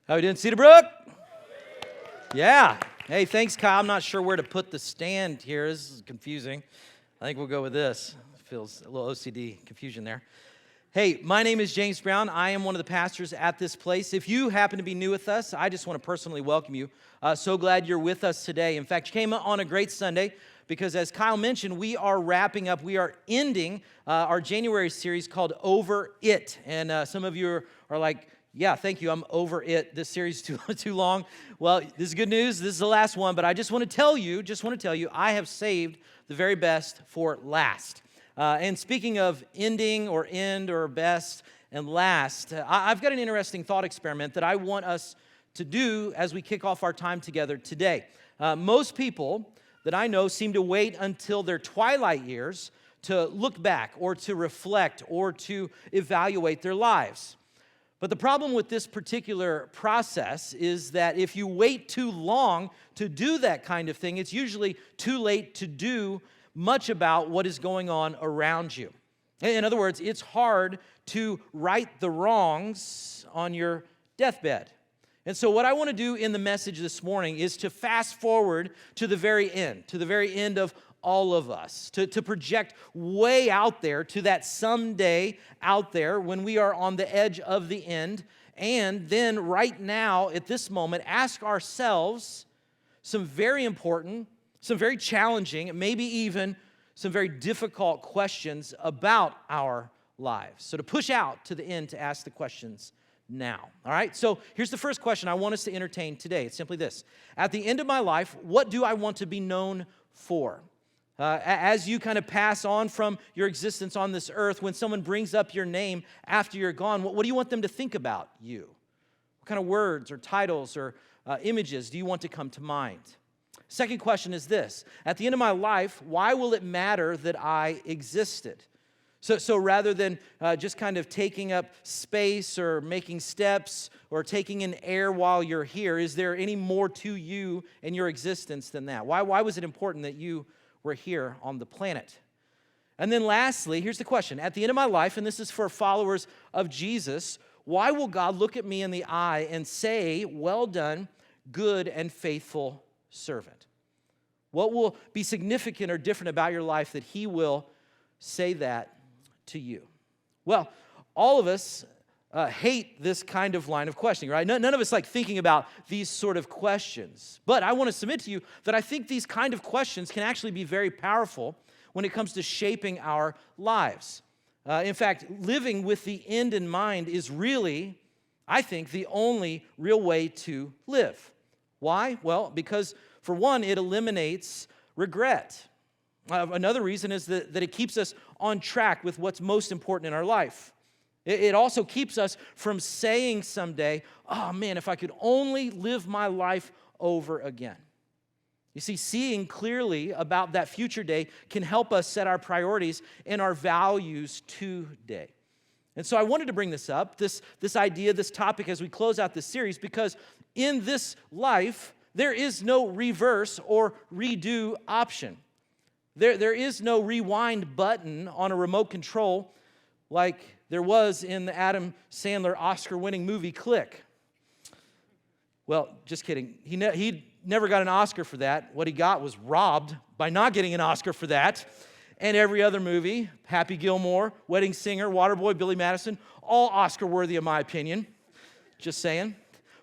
How we doing, Cedarbrook? Yeah. Hey, thanks, Kyle. I'm not sure where to put the stand here. This is confusing. I think we'll go with this. Feels a little OCD confusion there. Hey, my name is James Brown. I am one of the pastors at this place. If you happen to be new with us, I just want to personally welcome you. So glad you're with us today. In fact, you came on a great Sunday because, as Kyle mentioned, we are wrapping up, we are ending our January series called Over It. And some of you are like, yeah, thank you, I'm over it. This series is too long. Well, this is good news. This is the last one, but I just want to tell you, I have saved the very best for last. And speaking of ending or end or best and last, I've got an interesting thought experiment that I want us to do as we kick off our time together today. Most people that I know seem to wait until their twilight years to look back or to reflect or to evaluate their lives. But the problem with this particular process is that if you wait too long to do that kind of thing, it's usually too late to do much about what is going on around you. In other words, it's hard to right the wrongs on your deathbed. And so what I want to do in the message this morning is to fast forward to the very end of all of us, to project way out there to that someday out there when we are on the edge of the end, and then right now at this moment ask ourselves some very important, some very challenging, maybe even some very difficult questions about our lives. So to push out to the end to ask the questions now. All right, so here's the first question I want us to entertain today. It's simply this: at the end of my life, what do I want to be known for? As you kind of pass on from your existence on this earth, when someone brings up your name after you're gone, what do you want them to think about you? What kind of words or titles or images do you want to come to mind? Second question is this: at the end of my life, why will it matter that I existed? So rather than just kind of taking up space or making steps or taking in air while you're here, is there any more to you and your existence than that? Why was it important that you were here on the planet? And then lastly, here's the question: at the end of my life, and this is for followers of Jesus, why will God look at me in the eye and say, "Well done, good and faithful servant"? What will be significant or different about your life that He will say that to you? Well, all of us hate this kind of line of questioning, right? None of us like thinking about these sort of questions. But I want to submit to you that I think these kind of questions can actually be very powerful when it comes to shaping our lives. In fact, living with the end in mind is really, I think, the only real way to live. Why? Well, because for one, it eliminates regret. Another reason is that it keeps us on track with what's most important in our life. It also keeps us from saying someday, "Oh man, if I could only live my life over again." You see, seeing clearly about that future day can help us set our priorities and our values today. And so I wanted to bring this up, this idea, this topic as we close out this series, because in this life, there is no reverse or redo option. There is no rewind button on a remote control like there was in the Adam Sandler Oscar-winning movie Click. Well, just kidding. He never got an Oscar for that. What he got was robbed by not getting an Oscar for that. And every other movie, Happy Gilmore, Wedding Singer, Waterboy, Billy Madison, all Oscar-worthy in my opinion. Just saying.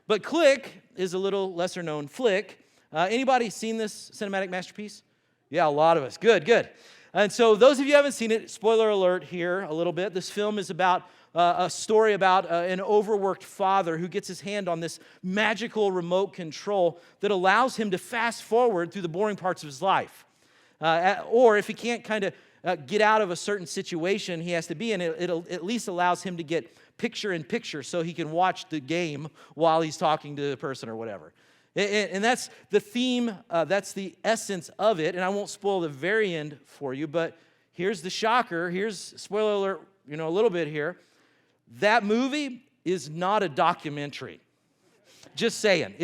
But Click is a little lesser-known flick. Anybody seen this cinematic masterpiece? Yeah, a lot of us. Good. And so those of you who haven't seen it, spoiler alert here a little bit. This film is about a story about an overworked father who gets his hand on this magical remote control that allows him to fast forward through the boring parts of his life. Or if he can't kind of get out of a certain situation he has to be in, it at least allows him to get picture-in-picture so he can watch the game while he's talking to the person or whatever. And that's the theme, that's the essence of it, and I won't spoil the very end for you, but here's the shocker, here's, spoiler alert, a little bit here. That movie is not a documentary. Just saying.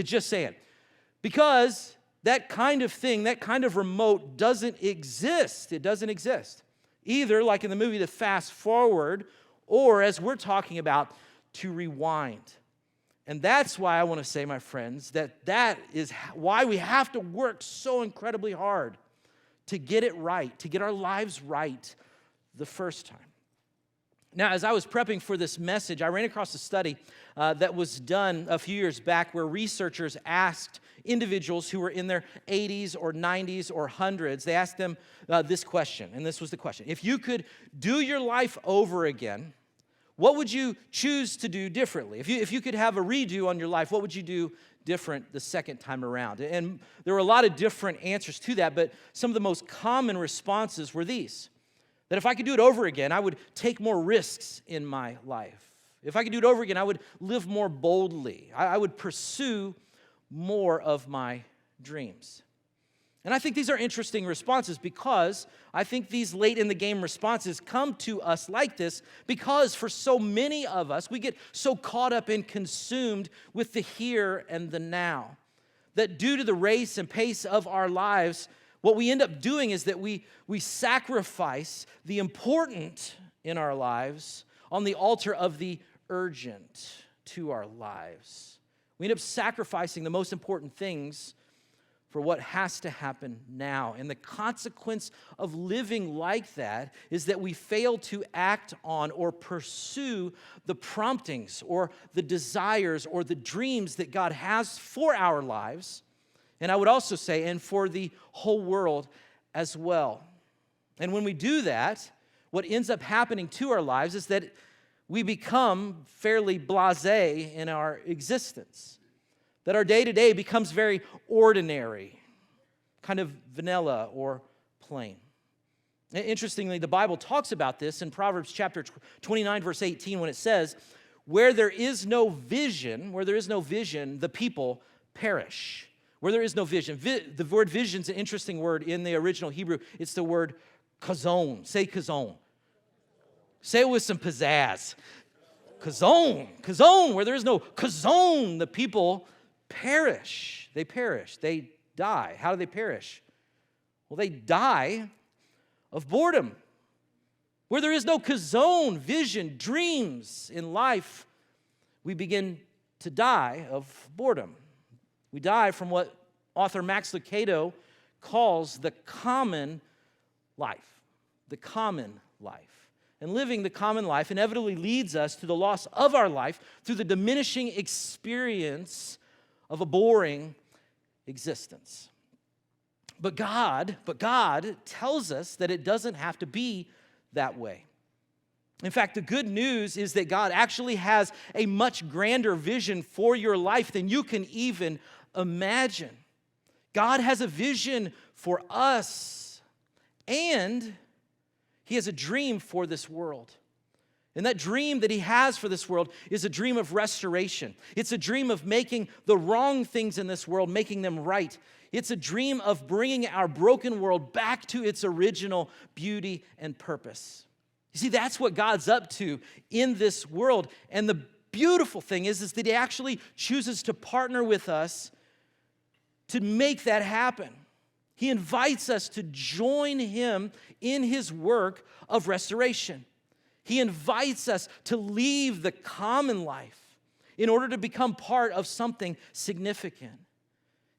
Because that kind of thing, that kind of remote doesn't exist. It doesn't exist. Either, like in the movie, to fast forward, or as we're talking about, to rewind. And that's why I want to say, my friends, that is why we have to work so incredibly hard to get it right, to get our lives right the first time. Now, as I was prepping for this message, I ran across a study that was done a few years back where researchers asked individuals who were in their 80s or 90s or 100s, they asked them this question, and this was the question. If you could do your life over again, what would you choose to do differently? If you could have a redo on your life, what would you do different the second time around? And there were a lot of different answers to that, but some of the most common responses were these. That if I could do it over again, I would take more risks in my life. If I could do it over again, I would live more boldly. I would pursue more of my dreams. And I think these are interesting responses because I think these late in the game responses come to us like this because for so many of us, we get so caught up and consumed with the here and the now that due to the race and pace of our lives, what we end up doing is that we sacrifice the important in our lives on the altar of the urgent to our lives. We end up sacrificing the most important things for what has to happen now. And the consequence of living like that is that we fail to act on or pursue the promptings or the desires or the dreams that God has for our lives. And I would also say, and for the whole world as well. And when we do that, what ends up happening to our lives is that we become fairly blasé in our existence. That our day-to-day becomes very ordinary, kind of vanilla or plain. Interestingly, the Bible talks about this in Proverbs chapter 29, verse 18, when it says, where there is no vision, the people perish. Where there is no vision. The word vision is an interesting word in the original Hebrew. It's the word kazon. Say kazon. Say it with some pizzazz. Kazon. Kazon. Where there is no kazon, the people perish. They perish. They die. How do they perish? Well, they die of boredom. Where there is no kazon, vision, dreams in life, we begin to die of boredom. We die from what author Max Lucado calls the common life. The common life. And living the common life inevitably leads us to the loss of our life through the diminishing experience of a boring existence. But God tells us that it doesn't have to be that way. In fact, the good news is that God actually has a much grander vision for your life than you can even imagine. God has a vision for us, and He has a dream for this world. And that dream that He has for this world is a dream of restoration. It's a dream of making the wrong things in this world, making them right. It's a dream of bringing our broken world back to its original beauty and purpose. You see, that's what God's up to in this world. And the beautiful thing is that He actually chooses to partner with us to make that happen. He invites us to join Him in His work of restoration. He invites us to leave the common life in order to become part of something significant.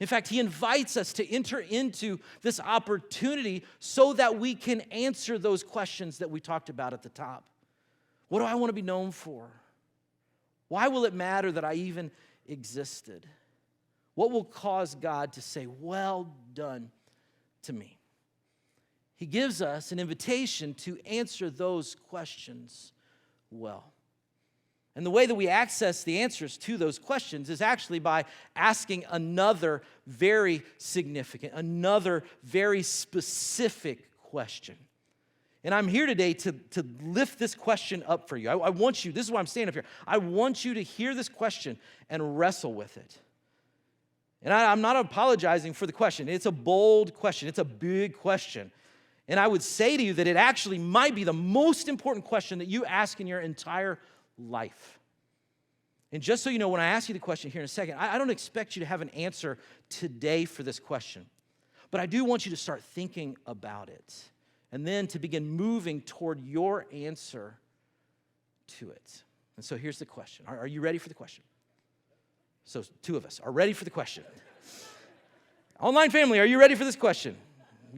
In fact, He invites us to enter into this opportunity so that we can answer those questions that we talked about at the top. What do I want to be known for? Why will it matter that I even existed? What will cause God to say, well done to me? He gives us an invitation to answer those questions well. And the way that we access the answers to those questions is actually by asking another very significant, another very specific question. And I'm here today to lift this question up for you. I want you, this is why I'm standing up here. I want you to hear this question and wrestle with it. And I'm not apologizing for the question. It's a bold question. It's a big question. And I would say to you that it actually might be the most important question that you ask in your entire life. And just so you know, when I ask you the question here in a second, I don't expect you to have an answer today for this question. But I do want you to start thinking about it and then to begin moving toward your answer to it. And so here's the question. Are you ready for the question? So 2 of us are ready for the question. Online family, are you ready for this question?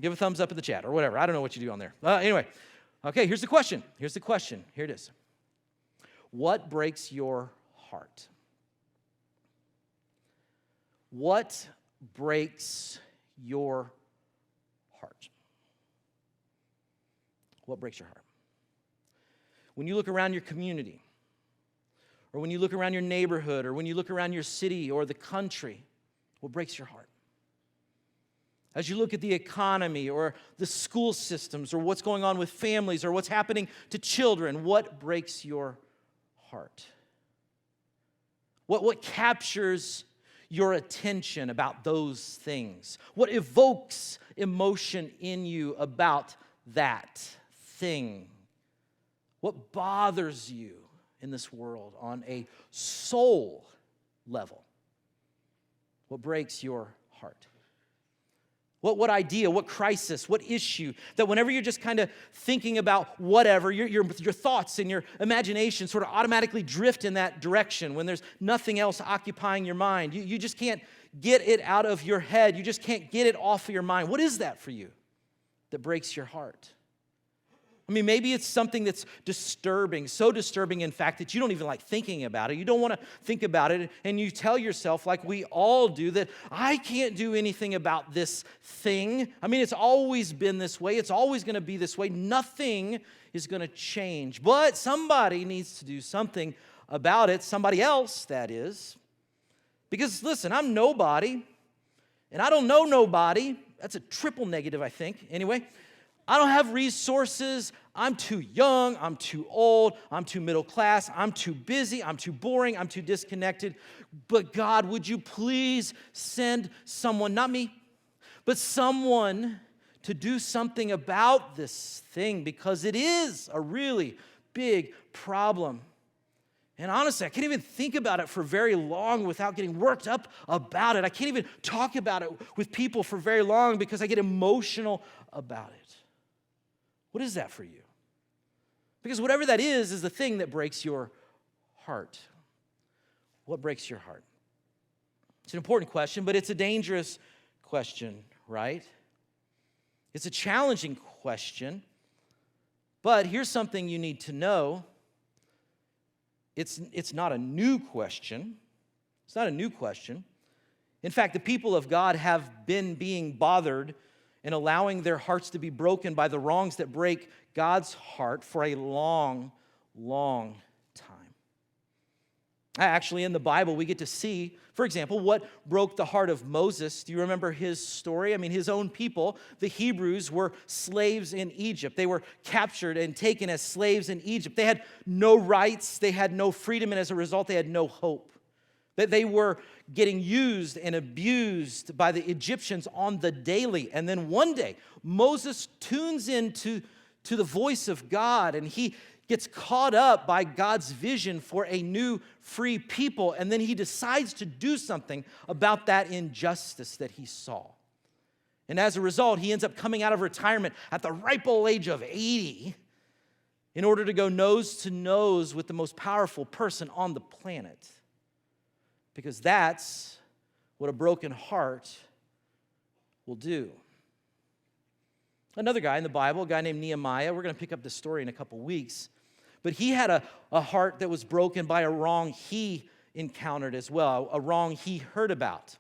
Give a thumbs up in the chat or whatever. I don't know what you do on there. Anyway, okay, here's the question. Here it is. What breaks your heart? What breaks your heart? What breaks your heart? When you look around your community, or when you look around your neighborhood, or when you look around your city or the country, what breaks your heart? As you look at the economy or the school systems or what's going on with families or what's happening to children, what breaks your heart? What captures your attention about those things? What evokes emotion in you about that thing? What bothers you in this world on a soul level? What breaks your heart? What idea, what crisis, what issue that whenever you're just kind of thinking about whatever, your thoughts and your imagination sort of automatically drift in that direction when there's nothing else occupying your mind. You just can't get it out of your head. You just can't get it off of your mind. What is that for you that breaks your heart? I mean, maybe it's something that's disturbing, so disturbing, in fact, that you don't even like thinking about it. You don't want to think about it, and you tell yourself, like we all do, that I can't do anything about this thing. I mean, it's always been this way. It's always going to be this way. Nothing is going to change. But somebody needs to do something about it, somebody else, that is. Because, listen, I'm nobody, and I don't know nobody. That's a triple negative, I think. Anyway, I don't have resources. I'm too young. I'm too old. I'm too middle class. I'm too busy. I'm too boring. I'm too disconnected. But God, would you please send someone, not me, but someone to do something about this thing, because it is a really big problem. And honestly, I can't even think about it for very long without getting worked up about it. I can't even talk about it with people for very long because I get emotional about it. What is that for you? Because whatever that is the thing that breaks your heart. What breaks your heart? It's an important question, but it's a dangerous question, right? It's a challenging question, but here's something you need to know. It's not a new question. It's not a new question. In fact, the people of God have been being bothered and allowing their hearts to be broken by the wrongs that break God's heart for a long, long time. Actually, in the Bible, we get to see, for example, what broke the heart of Moses. Do you remember his story? I mean, his own people, the Hebrews, were slaves in Egypt. They were captured and taken as slaves in Egypt. They had no rights, they had no freedom, and as a result, they had no hope. That they were getting used and abused by the Egyptians on the daily. And then one day, Moses tunes into the voice of God, and he gets caught up by God's vision for a new free people. And then he decides to do something about that injustice that he saw. And as a result, he ends up coming out of retirement at the ripe old age of 80 in order to go nose to nose with the most powerful person on the planet. Because that's what a broken heart will do. Another guy in the Bible, a guy named Nehemiah, we're going to pick up this story in a couple weeks, but he had a heart that was broken by a wrong he encountered as well, a wrong he heard about.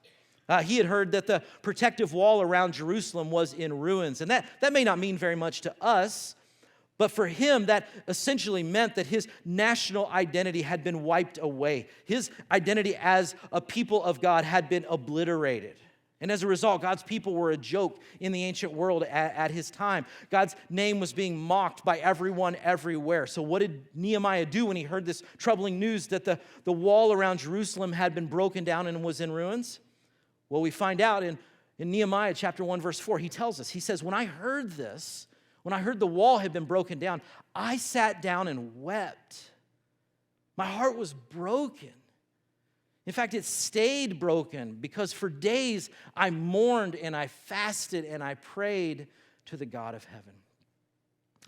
He had heard that the protective wall around Jerusalem was in ruins, and that may not mean very much to us, but for him, that essentially meant that his national identity had been wiped away. His identity as a people of God had been obliterated. And as a result, God's people were a joke in the ancient world at his time. God's name was being mocked by everyone everywhere. So what did Nehemiah do when he heard this troubling news that the wall around Jerusalem had been broken down and was in ruins? Well, we find out in Nehemiah chapter 1, verse 4, he tells us, he says, when I heard this, when I heard the wall had been broken down, I sat down and wept. My heart was broken. In fact, it stayed broken because for days I mourned and I fasted and I prayed to the God of heaven.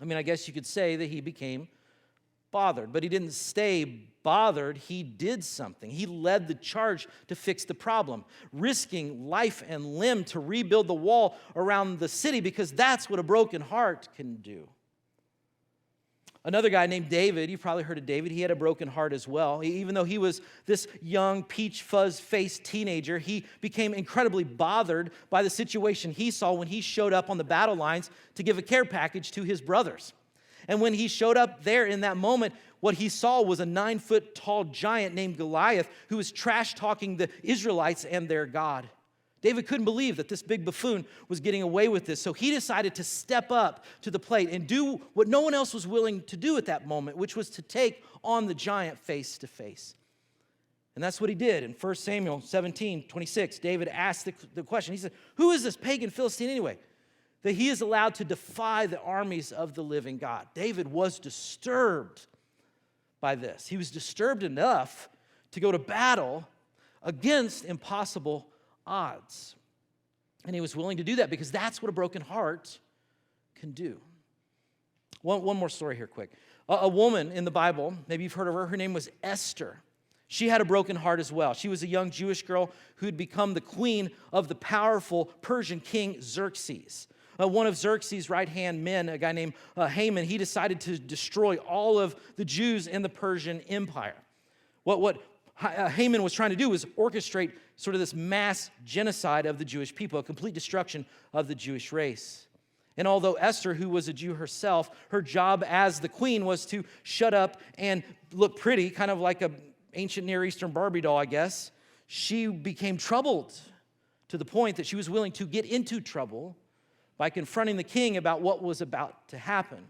I mean, I guess you could say that he became bothered. But he didn't stay bothered. He did something. He led the charge to fix the problem, risking life and limb to rebuild the wall around the city, because that's what a broken heart can do. Another guy named David, you've probably heard of David, he had a broken heart as well. Even though he was this young, peach fuzz-faced teenager, he became incredibly bothered by the situation he saw when he showed up on the battle lines to give a care package to his brothers. And when he showed up there in that moment, what he saw was a 9-foot-tall giant named Goliath who was trash-talking the Israelites and their God. David couldn't believe that this big buffoon was getting away with this, so he decided to step up to the plate and do what no one else was willing to do at that moment, which was to take on the giant face to face. And that's what he did. In 1 Samuel 17:26, David asked the question. He said, "Who is this pagan Philistine anyway, that he is allowed to defy the armies of the living God?" David was disturbed by this. He was disturbed enough to go to battle against impossible odds. And he was willing to do that because that's what a broken heart can do. One more story here quick. A woman in the Bible, maybe you've heard of her name was Esther. She had a broken heart as well. She was a young Jewish girl who'd become the queen of the powerful Persian king Xerxes. One of Xerxes' right-hand men, a guy named Haman, he decided to destroy all of the Jews in the Persian Empire. What Haman was trying to do was orchestrate sort of this mass genocide of the Jewish people, a complete destruction of the Jewish race. And although Esther, who was a Jew herself, her job as the queen was to shut up and look pretty, kind of like an ancient Near Eastern Barbie doll, I guess, she became troubled to the point that she was willing to get into trouble by confronting the king about what was about to happen,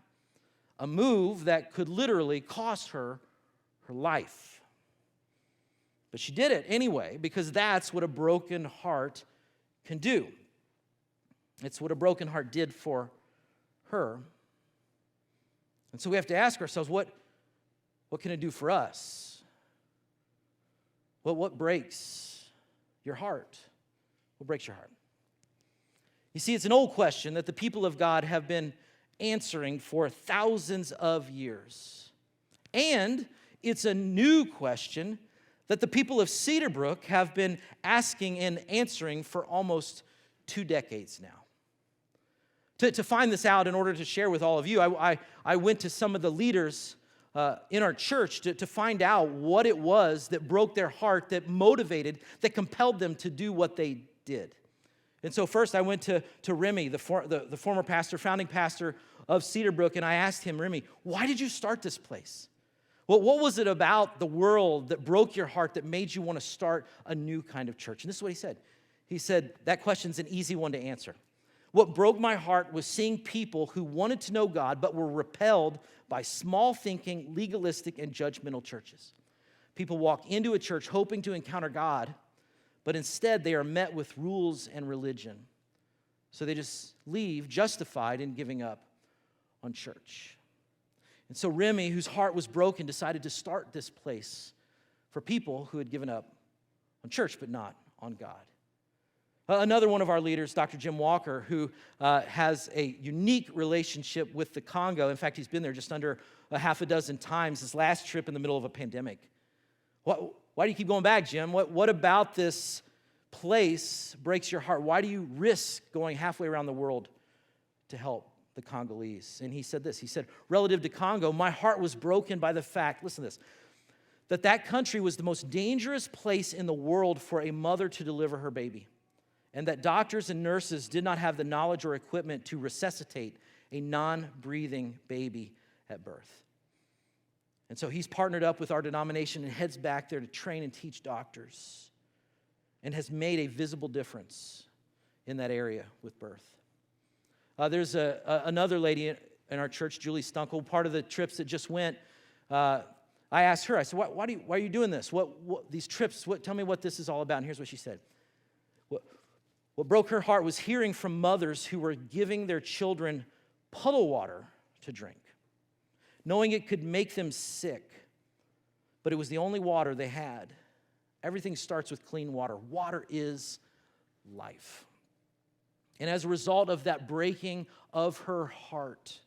a move that could literally cost her her life. But she did it anyway, because that's what a broken heart can do. It's what a broken heart did for her. And so we have to ask ourselves, what can it do for us? What breaks your heart? What breaks your heart? You see, it's an old question that the people of God have been answering for thousands of years. And it's a new question that the people of Cedarbrook have been asking and answering for almost 2 decades now. To find this out, in order to share with all of you, I went to some of the leaders in our church to find out what it was that broke their heart, that motivated, that compelled them to do what they did. And so first I went to Remy, the former pastor, founding pastor of Cedarbrook, and I asked him, "Remy, why did you start this place? Well, what was it about the world that broke your heart that made you want to start a new kind of church?" And this is what he said. He said, "That question's an easy one to answer. What broke my heart was seeing people who wanted to know God but were repelled by small-thinking, legalistic, and judgmental churches. People walk into a church hoping to encounter God, but instead they are met with rules and religion. So they just leave justified in giving up on church." And so Remy, whose heart was broken, decided to start this place for people who had given up on church but not on God. Another one of our leaders, Dr. Jim Walker, who has a unique relationship with the Congo. In fact, he's been there just under a half a dozen times, his last trip in the middle of a pandemic. Why do you keep going back, Jim? What about this place breaks your heart? Why do you risk going halfway around the world to help the Congolese? And he said this. He said, "Relative to Congo, my heart was broken by the fact," listen to this, "that country was the most dangerous place in the world for a mother to deliver her baby, and that doctors and nurses did not have the knowledge or equipment to resuscitate a non-breathing baby at birth." And so he's partnered up with our denomination and heads back there to train and teach doctors, and has made a visible difference in that area with birth. There's another lady in our church, Julie Stunkel, part of the trips that just went. I asked her, I said, why are you doing this? What these trips, tell me what this is all about. And here's what she said. What broke her heart was hearing from mothers who were giving their children puddle water to drink, knowing it could make them sick, but it was the only water they had. Everything starts with clean water. Water is life. And as a result of that breaking of her heart,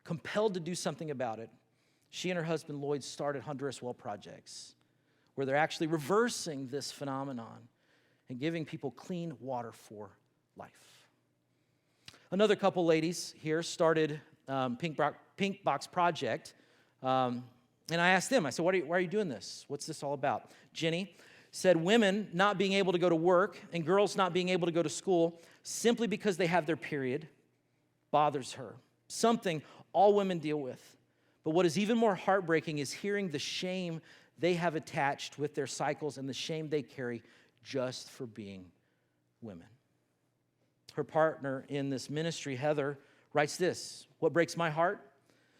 compelled to do something about it, she and her husband Lloyd started Honduras Well Projects, where they're actually reversing this phenomenon and giving people clean water for life. Another couple ladies here started Pink Box Project, and I asked them, I said, why are you doing this? What's this all about? Jenny said women not being able to go to work and girls not being able to go to school simply because they have their period bothers her. Something all women deal with. But what is even more heartbreaking is hearing the shame they have attached with their cycles and the shame they carry just for being women. Her partner in this ministry, Heather, writes this: what breaks my heart?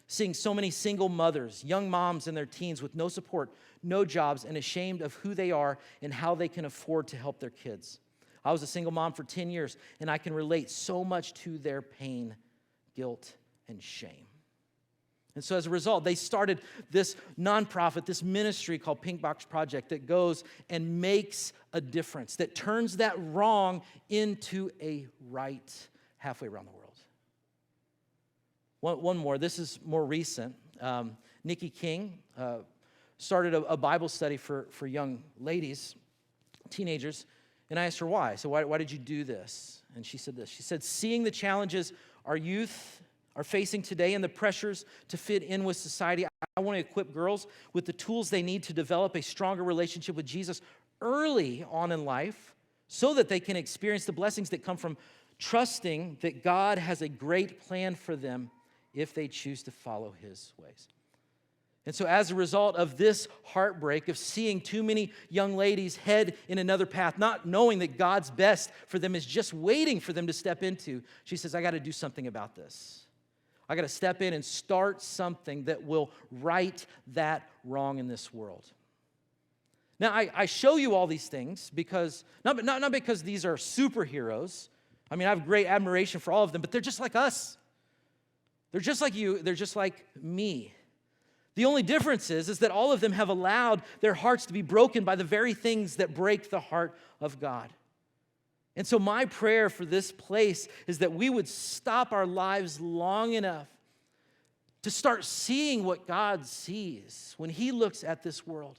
Seeing so many single mothers, young moms in their teens with no support, no jobs, and ashamed of who they are and how they can afford to help their kids. I was a single mom for 10 years, and I can relate so much to their pain, guilt, and shame. And so as a result, they started this nonprofit, this ministry called Pink Box Project that goes and makes a difference, that turns that wrong into a right halfway around the world. One more, this is more recent. Nikki King started a Bible study for young ladies, teenagers, and I asked her why. So why did you do this? And she said this. She said, seeing the challenges our youth are facing today and the pressures to fit in with society, I want to equip girls with the tools they need to develop a stronger relationship with Jesus early on in life so that they can experience the blessings that come from trusting that God has a great plan for them if they choose to follow his ways. And so as a result of this heartbreak of seeing too many young ladies head in another path, not knowing that God's best for them is just waiting for them to step into, she says, I got to do something about this. I got to step in and start something that will right that wrong in this world. Now, I show you all these things because, not because these are superheroes. I mean, I have great admiration for all of them, but they're just like us. They're just like you. They're just like me. The only difference is that all of them have allowed their hearts to be broken by the very things that break the heart of God. And so my prayer for this place is that we would stop our lives long enough to start seeing what God sees when he looks at this world.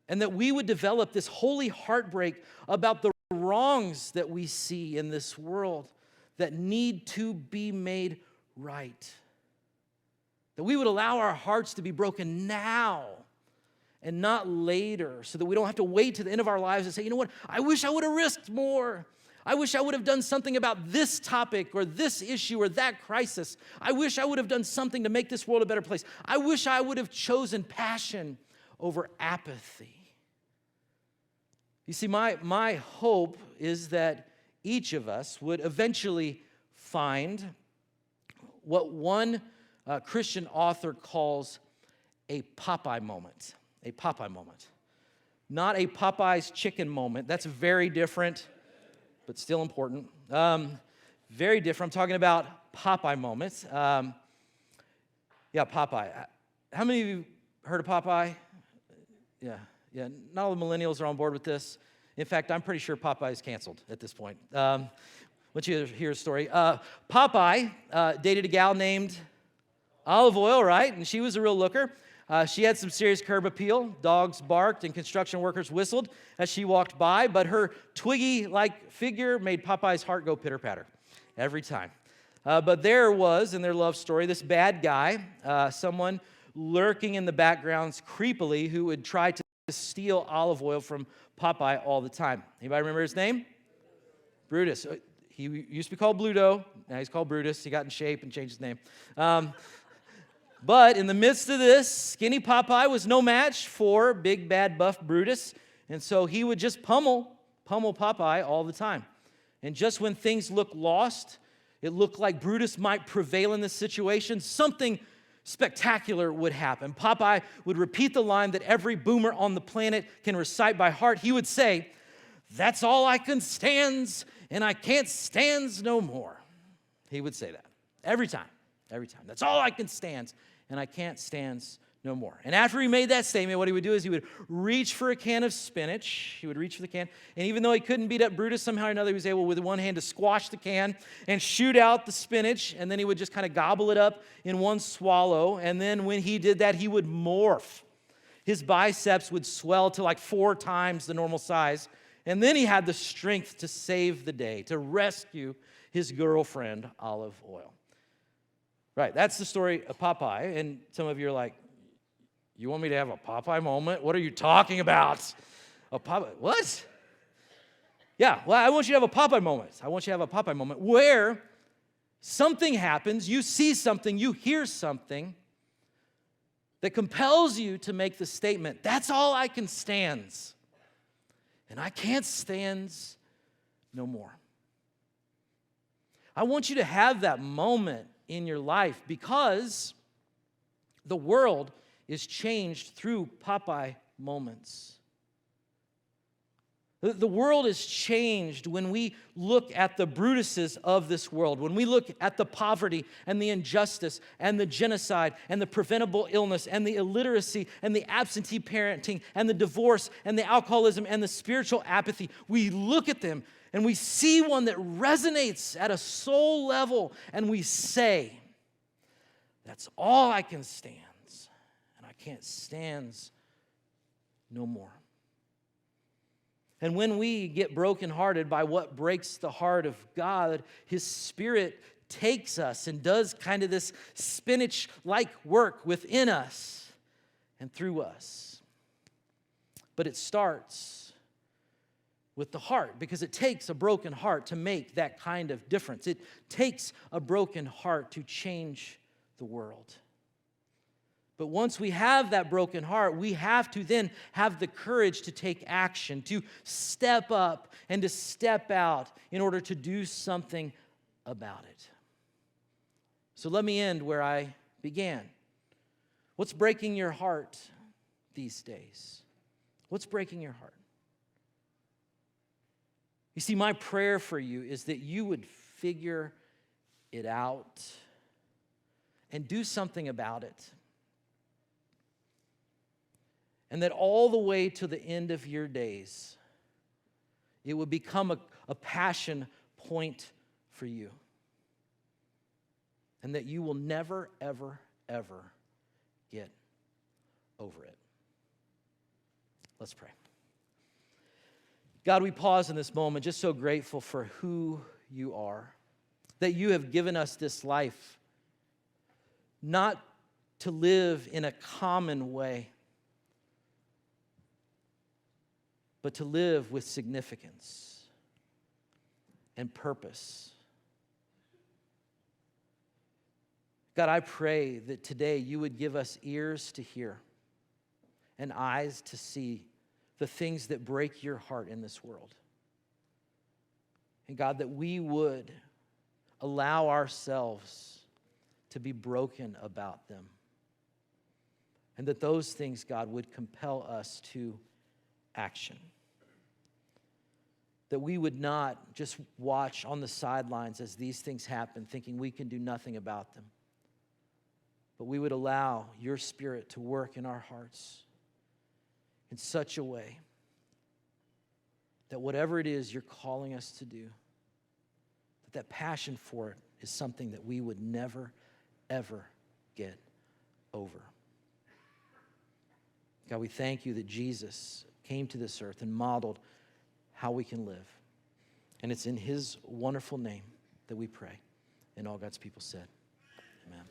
And that we would develop this holy heartbreak about the wrongs that we see in this world that need to be made right. That we would allow our hearts to be broken now and not later, so that we don't have to wait to the end of our lives and say, you know what, I wish I would have risked more. I wish I would have done something about this topic or this issue or that crisis. I wish I would have done something to make this world a better place. I wish I would have chosen passion over apathy. You see, my hope is that each of us would eventually find what one Christian author calls a Popeye moment. A Popeye moment. Not a Popeye's chicken moment. That's very different, but still important. Very different. I'm talking about Popeye moments. Yeah, Popeye. How many of you heard of Popeye? Yeah. Not all the millennials are on board with this. In fact, I'm pretty sure Popeye is canceled at this point. Once you hear a story. Popeye dated a gal named Olive Oil, right? And she was a real looker. She had some serious curb appeal. Dogs barked and construction workers whistled as she walked by, but her Twiggy-like figure made Popeye's heart go pitter-patter every time. But there was, in their love story, this bad guy, someone lurking in the backgrounds creepily who would try to steal olive oil from Popeye all the time. Anybody remember his name? Brutus. He used to be called Bluto. Now he's called Brutus. He got in shape and changed his name. But in the midst of this, skinny Popeye was no match for big, bad, buff Brutus. And so he would just pummel Popeye all the time. And just when things looked lost, it looked like Brutus might prevail in this situation, something spectacular would happen. Popeye would repeat the line that every boomer on the planet can recite by heart. He would say, "That's all I can stands, and I can't stands no more." He would say that every time. That's all I can stands, and I can't stands no more. And after he made that statement, what he would do is he would reach for a can of spinach. He would reach for the can. And even though he couldn't beat up Brutus, somehow or another, he was able with one hand to squash the can and shoot out the spinach. And then he would just kind of gobble it up in one swallow. And then when he did that, he would morph. His biceps would swell to like 4 times the normal size. And then he had the strength to save the day, to rescue his girlfriend, Olive Oil. Right, that's the story of Popeye. And some of you are like, you want me to have a Popeye moment? What are you talking about? A Popeye, what? Yeah, well, I want you to have a Popeye moment. I want you to have a Popeye moment where something happens, you see something, you hear something that compels you to make the statement, that's all I can stands. And I can't stands no more. I want you to have that moment in your life because the world is changed through Popeye moments. The world is changed when we look at the Brutuses of this world, when we look at the poverty and the injustice and the genocide and the preventable illness and the illiteracy and the absentee parenting and the divorce and the alcoholism and the spiritual apathy. We look at them and we see one that resonates at a soul level and we say, that's all I can stand. Can't stands no more. And when we get brokenhearted by what breaks the heart of God, His Spirit takes us and does kind of this spinach-like work within us and through us. But it starts with the heart because it takes a broken heart to make that kind of difference. It takes a broken heart to change the world. But once we have that broken heart, we have to then have the courage to take action, to step up and to step out in order to do something about it. So let me end where I began. What's breaking your heart these days? What's breaking your heart? You see, my prayer for you is that you would figure it out and do something about it. And that all the way to the end of your days, it would become a passion point for you. And that you will never, ever, ever get over it. Let's pray. God, we pause in this moment just so grateful for who you are. That you have given us this life not to live in a common way, but to live with significance and purpose. God, I pray that today you would give us ears to hear and eyes to see the things that break your heart in this world. And God, that we would allow ourselves to be broken about them. And that those things, God, would compel us to action. That we would not just watch on the sidelines as these things happen, thinking we can do nothing about them. But we would allow your Spirit to work in our hearts in such a way that whatever it is you're calling us to do, that passion for it is something that we would never, ever get over. God, we thank you that Jesus came to this earth and modeled how we can live. And it's in his wonderful name that we pray. And all God's people said, amen.